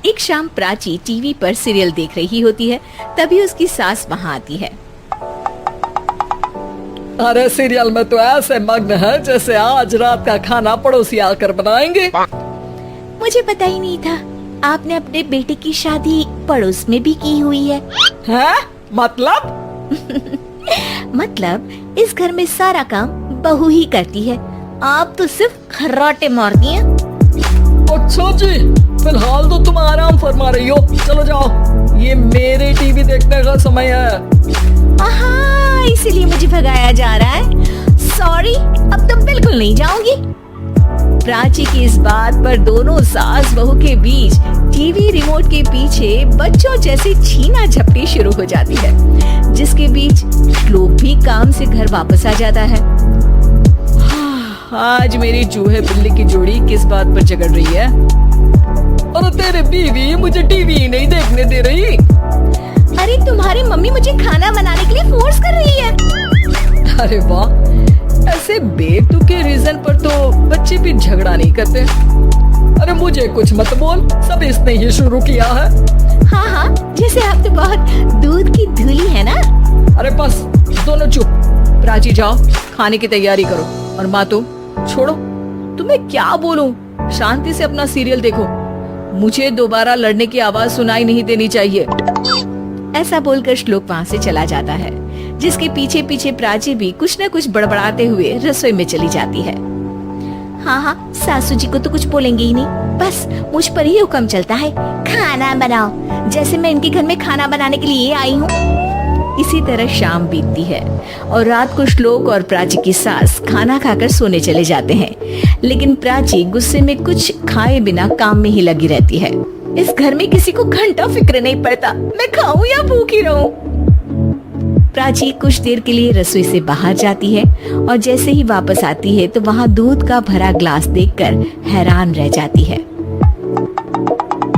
एक शाम प्राची टीवी पर सीरियल देख रही होती है, तभी उसकी सास वहाँ आती है। अरे सीरियल में तो ऐसे मग्न है जैसे आज रात का खाना पड़ोसी आकर बनाएंगे। मुझे पता ही नहीं था आपने अपने बेटे की शादी पड़ोस में भी की हुई है। हैं? मतलब? मतलब इस घर में सारा काम बहू ही करती है, आप तो सिर्फ खर्राटे मारती हैं। अच्छा जी, फिलहाल तो तुम आराम फरमा रही हो, चलो जाओ, ये मेरे टीवी देखने का समय है। आहा, इसीलिए मुझे भगाया जा रहा है। सॉरी, अब तो बिल्कुल नहीं जाऊंगी। प्राची की इस बात पर दोनों सास बहू के बीच टीवी रिमोट के पीछे बच्चों जैसी छीना झपटी शुरू हो जाती है, जिसके बीच श्लोक भी काम से घर वापस आ जाता है। आज मेरी चूहे बिल्ली की जोड़ी किस बात पर झगड़ रही है? और तेरे बीवी मुझे टीवी नहीं देखने दे रही। अरे तुम्हारी मम्मी मुझे खाना बनाने के लिए फोर्स कर रही है। अरे वाह, ऐसे बेतुके रीजन पर तो बच्चे भी झगड़ा नहीं करते। अरे मुझे कुछ मत बोल, सब इसने ही शुरू किया है। हाँ हाँ, जैसे आप तो बहुत दूध की धूली है ना। अरे बस दोनों चुप। प्राची जाओ, खाने की तैयारी करो। और माँ तुम छोड़ो, तुम्हें क्या बोलूं, शांति से अपना सीरियल देखो, मुझे दोबारा लड़ने की आवाज सुनाई नहीं देनी चाहिए। ऐसा बोलकर श्लोक वहाँ से चला जाता है, जिसके पीछे पीछे प्राची भी कुछ न कुछ बड़बड़ाते हुए रसोई में चली जाती है। हाँ हाँ, सासू जी को तो कुछ बोलेंगे ही नहीं, बस मुझ पर ही हुक्म चलता है, खाना बनाओ, जैसे मैं इनके घर में खाना बनाने के लिए आई हूँ। इसी तरह शाम बीतती है और रात को श्लोक और प्राची की सास खाना खाकर सोने चले जाते हैं, लेकिन प्राची गुस्से में कुछ खाए बिना काम में ही लगी रहती है। इस घर में किसी को घंटा फिक्र नहीं पड़ता, मैं खाऊं या भूखी रहूं। प्राची कुछ देर के लिए रसोई से बाहर जाती है और जैसे ही वापस आती है तो वहाँ दूध का भरा ग्लास देखकर हैरान रह जाती है।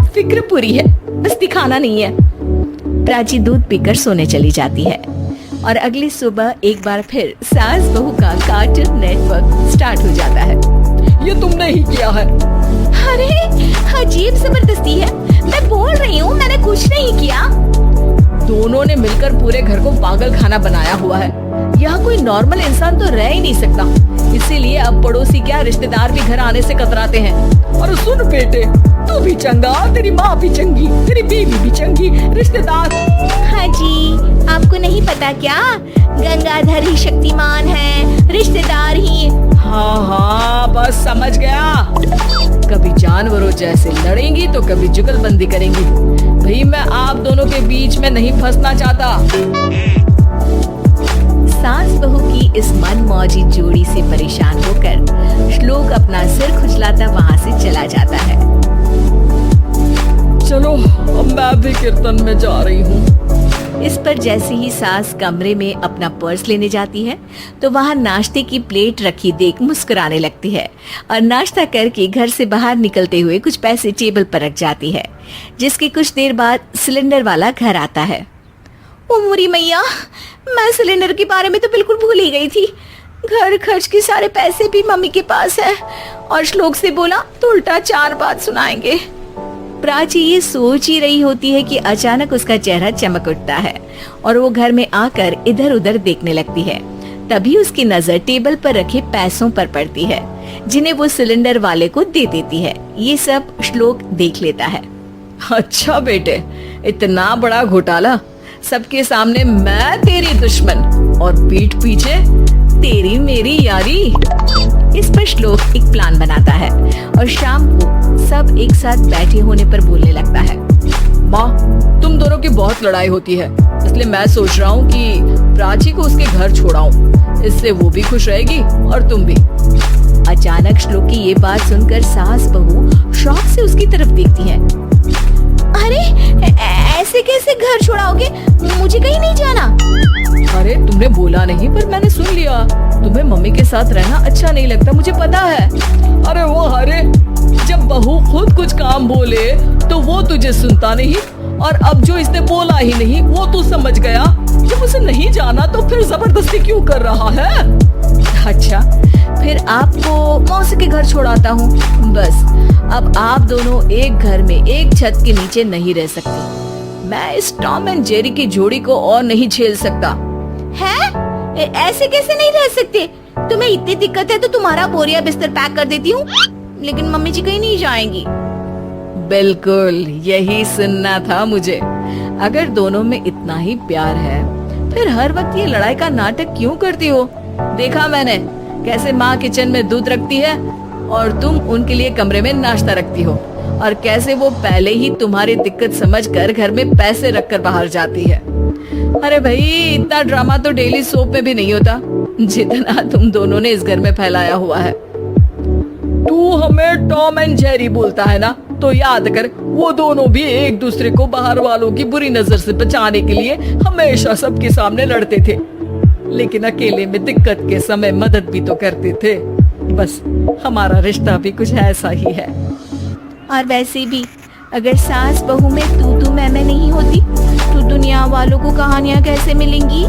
फिक्र पूरी है, बस दिखाना नहीं है। प्राची दूध पीकर सोने चली जाती है और अगली सुबह एक बार फिर सास बहू का कार्टून नेटवर्क स्टार्ट हो जाता है। ये तुमने ही किया है। अरे अजीब जबरदस्ती है, मैं बोल रही हूँ मैंने कुछ नहीं किया। दोनों ने मिलकर पूरे घर को पागल खाना बनाया हुआ है। यहाँ कोई नॉर्मल इंसान तो रह ही नहीं सकता, इसीलिए अब पड़ोसी क्या रिश्तेदार भी घर आने से कतराते हैं। और सुन बेटे, तू भी चंगा, तेरी माँ भी चंगी, तेरी बीवी भी चंगी, रिश्तेदार। हाँ जी, आपको नहीं पता क्या, गंगाधर ही शक्तिमान है, रिश्तेदार ही। हाँ हाँ, बस समझ गया। कभी जानवरों जैसे लड़ेंगी तो कभी जुगलबंदी करेंगी। भाई मैं आप दोनों के बीच में नहीं फंसना चाहता। सास बहू की इस मनमौजी जोड़ी से परेशान होकर श्लोक अपना सिर खुजलाता वहाँ से चला जाता है। चलो अब मैं भी कीर्तन में जा रही हूँ। इस पर जैसे ही सास कमरे में अपना पर्स लेने जाती है तो वहाँ नाश्ते की प्लेट रखी देख मुस्कुराने लगती है और नाश्ता करके घर से बाहर निकलते हुए कुछ पैसे टेबल पर रख जाती है, जिसके कुछ देर बाद सिलेंडर वाला घर आता है। ओ मोरी मैया, मैं सिलेंडर के बारे में तो बिल्कुल भूल ही गई थी। घर खर्च के सारे पैसे भी मम्मी के पास है और श्लोक से बोला तो उल्टा 4 बात सुनाएंगे। प्राची ये सोच ही रही होती है कि अचानक उसका चेहरा चमक उठता है और वो घर में आकर इधर उधर देखने लगती है। तभी उसकी नजर टेबल पर रखे पैसों पर पड़ती है, जिन्हें वो सिलेंडर वाले को दे देती है। ये सब श्लोक देख लेता है। अच्छा बेटे, इतना बड़ा घोटाला, सबके सामने मैं तेरी दुश्मन और पीठ पीछे तेरी मेरी यारी। इस पर श्लोक एक प्लान बनाता है और शाम को सब एक साथ बैठे होने पर बोलने लगता है। माँ, तुम दोनों की बहुत लड़ाई होती है, इसलिए मैं सोच रहा हूँ कि प्राची को उसके घर छोड़ाऊं, इससे वो भी खुश रहेगी और तुम भी। अचानक श्लोक की ये बात सुनकर सास बहू शौक से उसकी तरफ देखती है। अरे ऐसे कैसे घर छोड़ाओगे, मुझे कहीं नहीं जाना। अरे तुमने बोला नहीं पर मैंने सुन लिया, तुम्हें मम्मी के साथ रहना अच्छा नहीं लगता, मुझे पता है। अरे वो अरे जब बहू खुद कुछ काम बोले तो वो तुझे सुनता नहीं, और अब जो इसने बोला ही नहीं वो तू समझ गया। जब उसे नहीं जाना तो फिर जबरदस्ती क्यों कर रहा है? अच्छा, फिर आपको मौसी के घर छोड़ाता हूँ। बस अब आप दोनों एक घर में एक छत के नीचे नहीं रह सकते। मैं इस टॉम एंड जेरी की जोड़ी को और नहीं झेल सकता। है? ऐसे कैसे नहीं रह सकते? तुम्हें इतनी दिक्कत है तो तुम्हारा बोरिया बिस्तर पैक कर देती हूँ, लेकिन मम्मी जी कहीं नहीं जाएंगी। बिल्कुल यही सुनना था मुझे। अगर दोनों में इतना ही प्यार है फिर हर वक्त ये लड़ाई का नाटक क्यों करती हो? देखा मैंने कैसे माँ किचन में दूध रखती है और तुम उनके लिए कमरे में नाश्ता रखती हो, और कैसे वो पहले ही तुम्हारी दिक्कत समझकर घर में पैसे रखकर बाहर जाती है। अरे भाई, इतना ड्रामा तो डेली सोप में भी नहीं होता जितना तुम दोनों ने इस घर में फैलाया हुआ है। तू हमें टॉम एंड जेरी बोलता है ना, तो याद कर वो दोनों भी एक दूसरे को बाहर वालों की बुरी नजर से बचाने के लिए हमेशा सबके सामने लड़ते थे, लेकिन अकेले में दिक्कत के समय मदद भी तो करते थे। बस हमारा रिश्ता भी कुछ ऐसा ही है। और वैसे भी अगर सास बहू में तू मैं नहीं होती तो दुनिया वालों को कहानियाँ कैसे मिलेंगी?